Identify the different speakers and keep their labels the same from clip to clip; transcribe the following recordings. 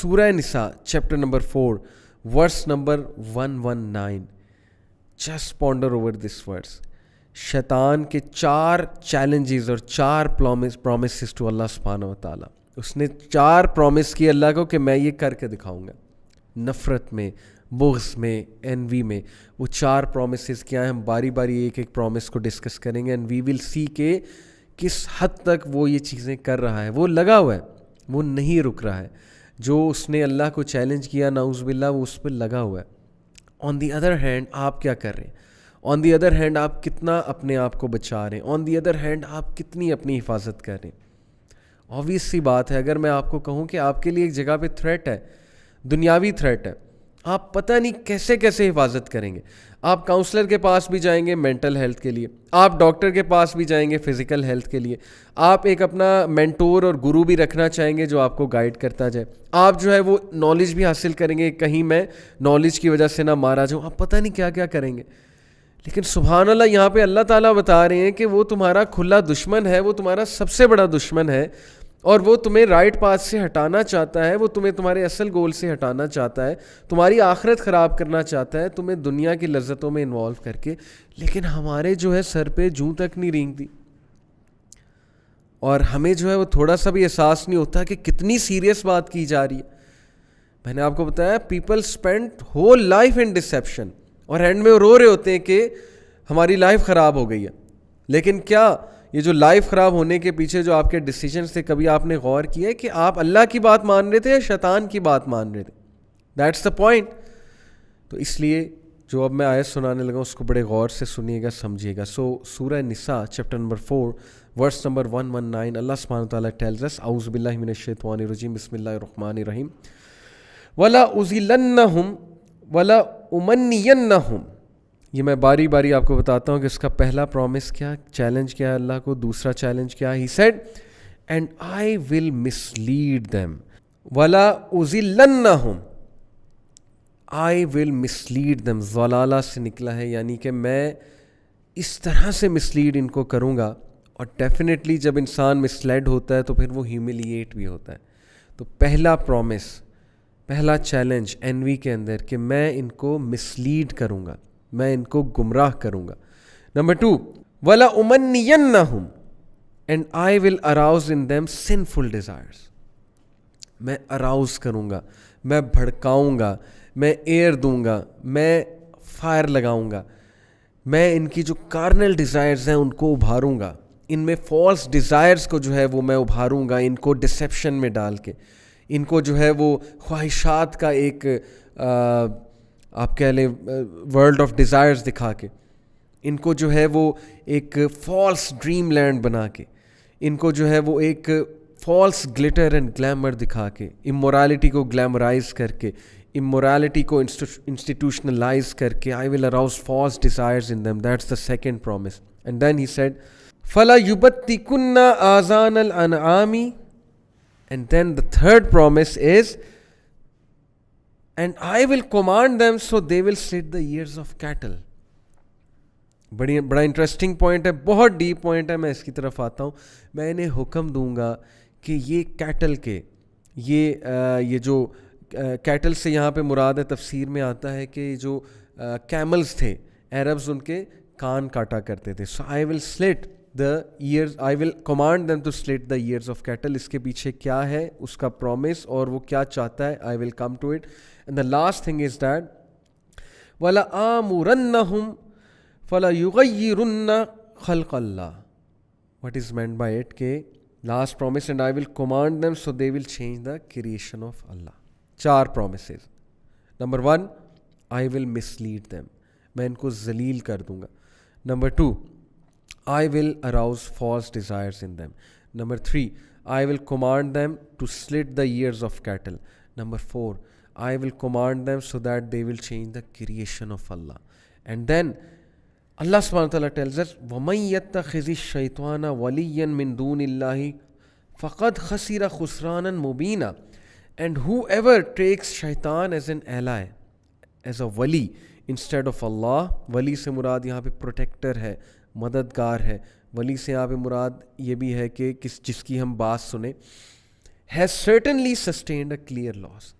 Speaker 1: سورہ Nisa chapter number 4 verse number 119. Just ponder over this verse. شیطان کے 4 چیلنجز اور 4 پرومسز ٹو اللہ سبحانہ و تعالیٰ. اس نے 4 پرومس کی اللہ کو کہ میں یہ کر کے دکھاؤں گا. نفرت میں، بغض میں، انوی میں. وہ 4 پرومسز کیا ہیں؟ ہم باری باری ایک ایک پرومس کو ڈسکس کریں گے اینڈ وی ول سی کہ کس حد تک وہ یہ چیزیں کر رہا ہے. وہ لگا ہوا ہے، وہ نہیں رک رہا ہے. جو اس نے اللہ کو چیلنج کیا نعوذ باللہ وہ اس پہ لگا ہوا ہے. آن دی ادر ہینڈ آپ کیا کر رہے ہیں؟ آن دی ادر ہینڈ آپ کتنا اپنے آپ کو بچا رہے ہیں؟ آن دی ادر ہینڈ آپ کتنی اپنی حفاظت کر رہے ہیں؟ آبویس سی بات ہے، اگر میں آپ کو کہوں کہ آپ کے لیے ایک جگہ پہ تھریٹ ہے، دنیاوی تھریٹ ہے، آپ پتہ نہیں کیسے کیسے حفاظت کریں گے. آپ کاؤنسلر کے پاس بھی جائیں گے مینٹل ہیلتھ کے لیے، آپ ڈاکٹر کے پاس بھی جائیں گے فزیکل ہیلتھ کے لیے، آپ ایک اپنا مینٹور اور گرو بھی رکھنا چاہیں گے جو آپ کو گائیڈ کرتا جائے. آپ جو ہے وہ نالج بھی حاصل کریں گے، کہیں میں نالج کی وجہ سے نہ مارا جاؤں. آپ پتہ نہیں کیا کیا کریں گے. لیکن سبحان اللہ یہاں پہ اللہ تعالیٰ بتا رہے ہیں کہ وہ تمہارا کھلا دشمن ہے، وہ تمہارا سب سے بڑا دشمن ہے، اور وہ تمہیں رائٹ پاتھ سے ہٹانا چاہتا ہے. وہ تمہیں تمہارے اصل گول سے ہٹانا چاہتا ہے، تمہاری آخرت خراب کرنا چاہتا ہے، تمہیں دنیا کی لذتوں میں انوالو کر کے. لیکن ہمارے جو ہے سر پہ جوں تک نہیں رینگتی، اور ہمیں جو ہے وہ تھوڑا سا بھی احساس نہیں ہوتا کہ کتنی سیریس بات کی جا رہی ہے. میں نے آپ کو بتایا پیپل اسپینڈ ہول لائف ان ڈسیپشن، اور اینڈ میں وہ رو رہے ہوتے ہیں کہ ہماری لائف خراب ہو گئی ہے. لیکن کیا یہ جو لائف خراب ہونے کے پیچھے جو آپ کے ڈیسیجنز تھے، کبھی آپ نے غور کیا ہے کہ آپ اللہ کی بات مان رہے تھے یا شیطان کی بات مان رہے تھے؟ That's the point. تو اس لیے جو اب میں آیت سنانے لگا اس کو بڑے غور سے سنیے گا، سمجھیے گا. سورہ Nisa chapter number 4 verse number 119. اللہ سبحانہ وتعالیٰ ٹیلز اس اعوذ باللہ من الشیطان الرجیم بسم اللہ الرحمن الرحیم. وَلَا أُضِلَّنَّهُمْ وَلَا أُمَنِّيَنَّهُمْ. یہ میں باری باری آپ کو بتاتا ہوں کہ اس کا پہلا پرومس کیا، چیلنج کیا ہے اللہ کو. دوسرا چیلنج کیا ہے؟ He said and I will mislead them. وَلَا أُضِلَّنَّهُمْ I will mislead them. ضلالہ سے نکلا ہے، یعنی کہ میں اس طرح سے مسلیڈ ان کو کروں گا. اور ڈیفینیٹلی جب انسان مسلیڈ ہوتا ہے تو پھر وہ ہیوملیٹ بھی ہوتا ہے. تو پہلا پرومس، پہلا چیلنج انوی کے اندر کہ میں ان کو مسلیڈ کروں گا، میں ان کو گمراہ کروں گا. نمبر 2 وَلَا أُمَنِّيَنَّهُمْ and I will arouse in them sinful desires. میں اراؤز کروں گا، میں بھڑکاؤں گا، میں ایئر دوں گا، میں فائر لگاؤں گا. میں ان کی جو کارنل ڈیزائرز ہیں ان کو ابھاروں گا. ان میں فالس ڈیزائرز کو جو ہے وہ میں ابھاروں گا، ان کو ڈسیپشن میں ڈال کے، ان کو جو ہے وہ خواہشات کا ایک آپ کہہ لیں ورلڈ آف ڈیزائرز دکھا کے، ان کو جو ہے وہ ایک فالس ڈریم لینڈ بنا کے، ان کو جو ہے وہ ایک فالس گلٹر اینڈ گلیمر دکھا کے، امورالٹی کو گلیمرائز کر کے، امورالٹی کو انسٹیٹیوشنلائز کر کے. I will arouse false desires in them. That's the second promise. And then he said فَلَا يُبَتِّكُنَّ آذَانَ الْأَنْعَامِ. And then the third promise is and I will command them so they will slit the ears of cattle. بڑا interesting point ہے، بہت deep point ہے. میں اس کی طرف آتا ہوں. میں انہیں حکم دوں گا کہ یہ کیٹل کے یہ جو کیٹل سے یہاں پہ مراد ہے، تفسیر میں آتا ہے کہ جو کیملز تھے عربز ان کے کان کاٹا کرتے تھے. So I will slit the ears, I will command them to slit the ears of cattle. اس کے پیچھے کیا ہے اس کا پرومس اور وہ کیا چاہتا ہے؟ I will come to it. And the last thing is that وَلَا آمُرَنَّهُمْ فَلَا يُغَيِّرُنَّ خَلْقَ اللَّهِ. What is meant by it کہ last promise and I will command them so they will change the creation of Allah. 4 promises. Number 1 I will mislead them. میں ان کو ذلیل کر دوں گا. Number 2 I will arouse false desires in them. Number 3 I will command them to slit the ears of cattle. Number 4 I will command them so that they will change the creation of Allah. And then Allah subhanahu wa ta'ala tells us وَمَنْ يَتَّخِذِ الشَّيْطَانَ وَلِيًّا مِّن دُونِ اللَّهِ فَقَدْ خَسِرَ خُسْرَانًا مُبِينًا. And whoever takes shaitan as an ally, as a wali instead of Allah. ولی سے مراد یہاں پہ protector ہے، مددگار ہے. ولی سے یہاں پہ مراد یہ بھی ہے کہ جس کی ہم بات سنیں. has certainly sustained a clear loss.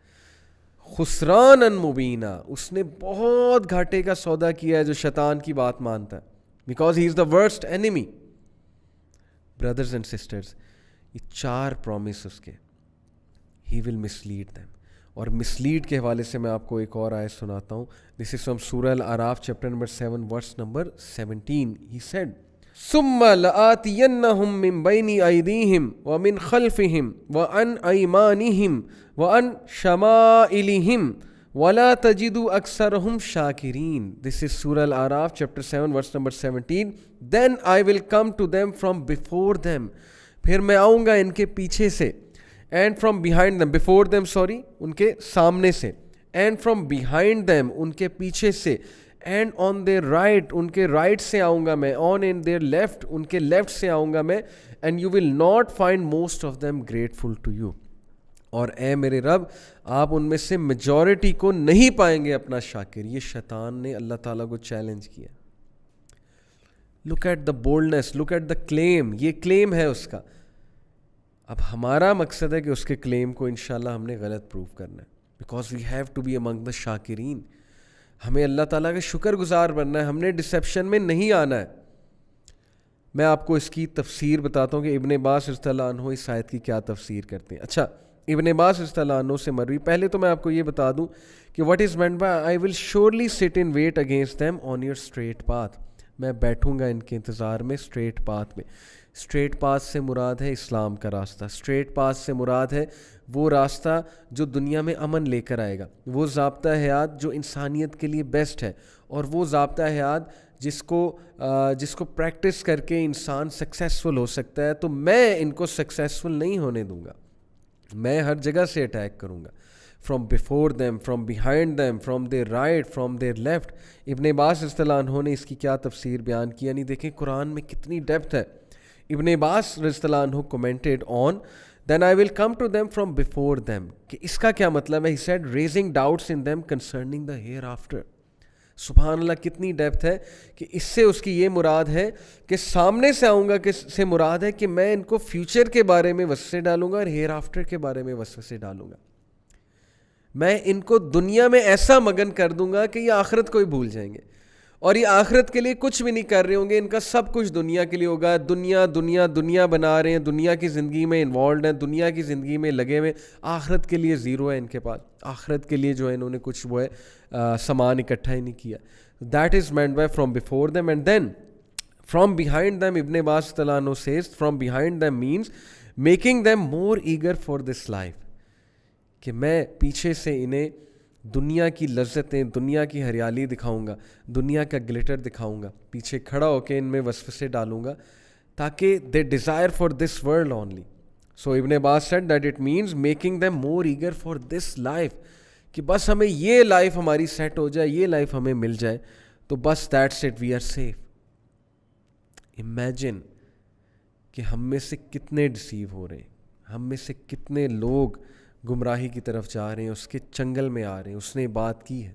Speaker 1: خسران مبینہ, اس نے بہت گھاٹے کا سودا کیا ہے جو شیطان کی بات مانتا ہے, because he is the worst enemy. Brothers and sisters, یہ 4 پرومس اس کے, ہی ول مسلیڈ دیم. اور مسلیڈ کے حوالے سے میں آپ کو ایک اور آیت سناتا ہوں. دس از فرام سورہ Al-Araf chapter number 7 verse number 17. He said ثم لآتینہم من بین ایدیہم ومن خلفہم وعن ایمانہم وعن شمائلہم ولا تجد اکثرہم شاکرین. This is Surah Al-Araf chapter 7 verse number 17. Then I will come to them from before them. پھر میں آؤں گا ان کے پیچھے سے. And from behind them, before them sorry, ان کے سامنے سے. And from behind them, ان کے پیچھے سے. And on their right, ان کے right سے آؤں گا میں. On in their left, ان کے left سے آؤں گا میں. And you will not find most of them grateful to you. اور اے میرے رب, آپ ان میں سے میجورٹی کو نہیں پائیں گے اپنا شاکر. یہ شیطان نے اللہ تعالیٰ کو چیلنج کیا. Look at the boldness, look at the claim. یہ claim ہے اس کا. اب ہمارا مقصد ہے کہ اس کے کلیم کو انشاءاللہ ہم نے غلط پروف کرنا ہے, because we have to be among the شاکرین. ہمیں اللہ تعالیٰ کا شکر گزار بننا ہے, ہم نے ڈسیپشن میں نہیں آنا ہے. میں آپ کو اس کی تفسیر بتاتا ہوں کہ ابن عباس رضی اللہ عنہ اس آیت کی کیا تفسیر کرتے ہیں. اچھا, ابن عباس رضی اللہ عنہ سے مروی. پہلے تو میں آپ کو یہ بتا دوں کہ what is meant by I will surely sit in wait against them on your street path. میں بیٹھوں گا ان کے انتظار میں اسٹریٹ پاتھ میں. اسٹریٹ پاتھ سے مراد ہے اسلام کا راستہ. اسٹریٹ پاتھ سے مراد ہے وہ راستہ جو دنیا میں امن لے کر آئے گا, وہ ضابطہ حیات جو انسانیت کے لیے بیسٹ ہے, اور وہ ضابطہ حیات جس کو پریکٹس کر کے انسان سکسیسفل ہو سکتا ہے. تو میں ان کو سکسیسفل نہیں ہونے دوں گا, میں ہر جگہ سے اٹیک کروں گا. From before them, from behind them, from their right, from their left. ابن عباس رضی اللہ عنہ نے اس کی کیا تفسیر بیان کی, یعنی دیکھیں قرآن میں کتنی ڈیپتھ ہے. ابن عباس رضی اللہ عنہ commented on then I will come to them from before them. کہ اس کا کیا مطلب ہے؟ He said raising doubts in them concerning the hereafter. سبحان اللہ, کتنی ڈیپتھ ہے کہ اس سے اس کی یہ مراد ہے کہ سامنے سے آؤں گا, کہ سے مراد ہے کہ میں ان کو فیوچر کے بارے میں وسوسے ڈالوں گا اور ہیئر آفٹر کے بارے میں وسوسے ڈالوں گا. میں ان کو دنیا میں ایسا مگن کر دوں گا کہ یہ آخرت کو ہی بھول جائیں گے, اور یہ آخرت کے لیے کچھ بھی نہیں کر رہے ہوں گے. ان کا سب کچھ دنیا کے لیے ہوگا. دنیا دنیا دنیا بنا رہے ہیں, دنیا کی زندگی میں انوالوڈ ہیں, دنیا کی زندگی میں لگے ہوئے. آخرت کے لیے زیرو ہے ان کے پاس. آخرت کے لیے جو ہے انہوں نے کچھ وہ ہے سامان اکٹھا ہی نہیں کیا. That is meant by from before them. And then from behind them, Ibn عباس رضی اللہ عنہ says from behind them means making them more eager for this life. کہ میں پیچھے سے انہیں دنیا کی لذتیں, دنیا کی ہریالی دکھاؤں گا, دنیا کا گلیٹر دکھاؤں گا, پیچھے کھڑا ہو کے ان میں وسوسے ڈالوں گا تاکہ they desire for this world only. So ابن عباس said that it means making them more eager for this life, کہ بس ہمیں یہ لائف ہماری سیٹ ہو جائے, یہ لائف ہمیں مل جائے تو بس that's it, we are safe. Imagine کہ ہم میں سے کتنے ڈسیو ہو رہے ہیں, ہم میں سے کتنے لوگ گمراہی کی طرف جا رہے ہیں, اس کے چنگل میں آ رہے ہیں. اس نے بات کی ہے.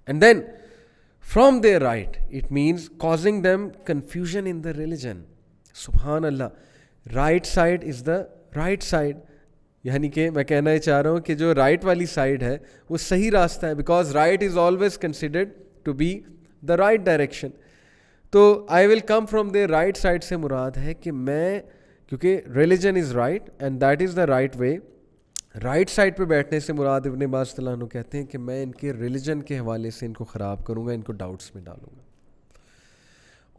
Speaker 1: And then from their right it means causing them confusion in the religion. سبحان اللہ, right side is the right side, یعنی کہ میں کہنا یہ چاہ رہا ہوں کہ جو رائٹ والی سائڈ ہے وہ صحیح راستہ ہے, because right is always considered to be the right direction. تو I will come from their right side سے مراد ہے کہ میں, کیونکہ religion is right and that is the right way. Right side پہ بیٹھنے سے مراد ابن عباس رضی اللہ عنہ کہتے ہیں کہ میں ان کے ریلیجن کے حوالے سے ان کو خراب کروں گا, ان کو ڈاؤٹس میں ڈالوں گا.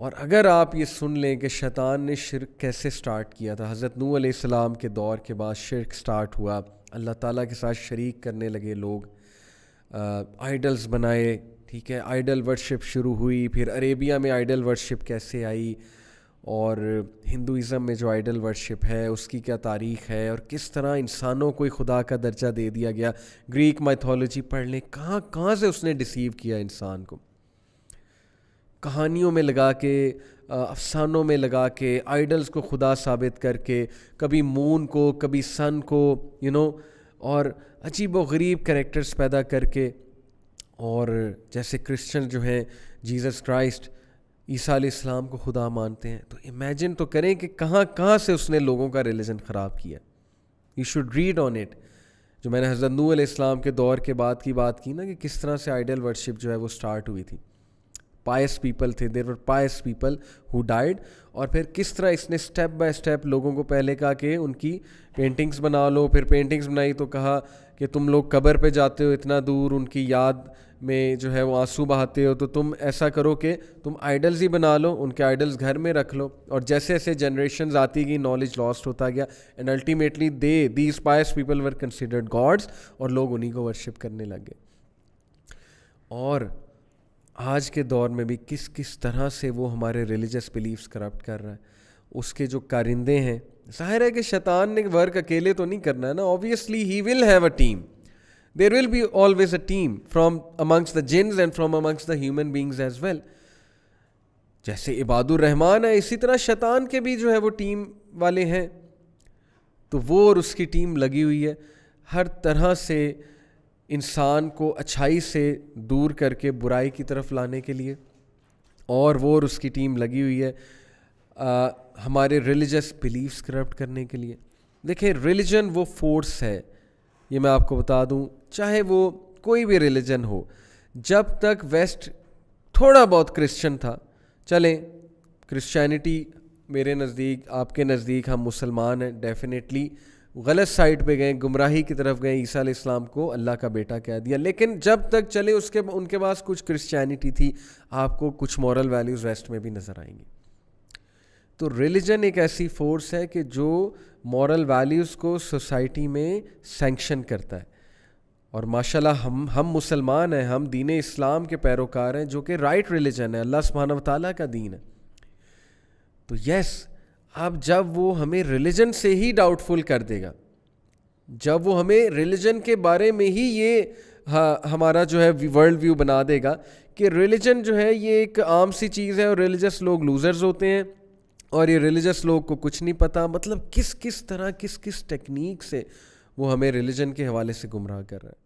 Speaker 1: اور اگر آپ یہ سن لیں کہ شیطان نے شرک کیسے سٹارٹ کیا تھا, حضرت نوح علیہ السلام کے دور کے بعد شرک سٹارٹ ہوا, اللہ تعالیٰ کے ساتھ شریک کرنے لگے لوگ, آئیڈلز بنائے, ٹھیک ہے, آئیڈل ورشپ شروع ہوئی. پھر عربیہ میں آئیڈل ورشپ کیسے آئی, اور ہندوازم میں جو آئیڈل ورشپ ہے اس کی کیا تاریخ ہے, اور کس طرح انسانوں کو خدا کا درجہ دے دیا گیا. گریک مائتھولوجی پڑھ لیں, کہاں سے اس نے ڈیسیو کیا انسان کو, کہانیوں میں لگا کے, افسانوں میں لگا کے, آئیڈلز کو خدا ثابت کر کے, کبھی مون کو, کبھی سن کو, اور عجیب و غریب کریکٹرز پیدا کر کے. اور جیسے کرسچن جو ہیں جیزس کرائسٹ, عیسیٰ علیہ السلام کو خدا مانتے ہیں. تو امیجن تو کریں کہ کہاں سے اس نے لوگوں کا ریلیجن خراب کیا. You should read on it. جو میں نے حضرت نوح علیہ السلام کے دور کے بعد کی بات کی نا کہ کس طرح سے آئیڈل ورشپ جو ہے وہ سٹارٹ ہوئی تھی. پائس پیپل تھے, دیر ور پائس پیپل ہو ڈائڈ. اور پھر کس طرح اس نے اسٹیپ بائی اسٹیپ لوگوں کو پہلے کہا کہ ان کی پینٹنگز بنا لو, پھر پینٹنگز بنائی تو کہا کہ تم لوگ قبر پہ جاتے ہو اتنا دور, ان کی یاد میں جو ہے وہ آنسو بہاتے ہو, تو تم ایسا کرو کہ تم آئیڈلز ہی بنا لو, ان کے آئیڈلز گھر میں رکھ لو. اور جیسے جیسے جنریشنز آتی گئی نالج لاسٹ ہوتا گیا, and ultimately these pious people were considered gods, اور لوگ انہیں کو ورشپ کرنے لگ گئے. اور آج کے دور میں بھی کس طرح سے وہ ہمارے ریلیجس بلیفس کرپٹ کر رہا ہے. اس کے جو کارندے ہیں, ظاہر ہے کہ شیطان نے ورک اکیلے تو نہیں کرنا ہے نا, obviously he will have a team. There will be always a team from amongst the jinns and from amongst the human beings as well. جیسے عباد الرحمن ہے, اسی طرح شیطان کے بھی جو ہے وہ ٹیم والے ہیں, تو وہ اور اس کی ٹیم لگی ہوئی ہے ہر طرح سے انسان کو اچھائی سے دور کر کے برائی کی طرف لانے کے لیے, اور وہ اور اس کی ٹیم لگی ہوئی ہے ہمارے ریلیجس بلیفس کرپٹ کرنے کے لیے. دیکھیں ریلیجن وہ فورس ہے, یہ میں آپ کو بتا دوں, چاہے وہ کوئی بھی ریلیجن ہو, جب تک ویسٹ تھوڑا بہت کرسچن تھا, چلیں کرسچینٹی میرے نزدیک آپ کے نزدیک ہم مسلمان ہیں, ڈیفینیٹلی غلط سائٹ پہ گئے, گمراہی کی طرف گئے, عیسیٰ علیہ السلام کو اللہ کا بیٹا کہہ دیا, لیکن جب تک چلے ان کے پاس کچھ کرسچینٹی تھی, آپ کو کچھ مورل ویلیوز ویسٹ میں بھی نظر آئیں گی. تو ریلیجن ایک ایسی فورس ہے کہ جو مورل ویلیوز کو سوسائٹی میں سینکشن کرتا ہے, اور ماشاءاللہ ہم مسلمان ہیں, ہم دین اسلام کے پیروکار ہیں, جو کہ رائٹ ریلیجن ہے, اللہ سبحانہ و تعالیٰ کا دین ہے. تو یس, اب جب وہ ہمیں ریلیجن سے ہی ڈاؤٹ فل کر دے گا, جب وہ ہمیں ریلیجن کے بارے میں ہی یہ ہمارا جو ہے ورلڈ ویو بنا دے گا کہ ریلیجن جو ہے یہ ایک عام سی چیز ہے, اور ریلیجس لوگ لوزرز ہوتے ہیں, اور یہ ریلیجس لوگ کو کچھ نہیں پتہ, مطلب کس طرح کس ٹیکنیک سے وہ ہمیں ریلیجن کے حوالے سے گمراہ کر رہا ہے.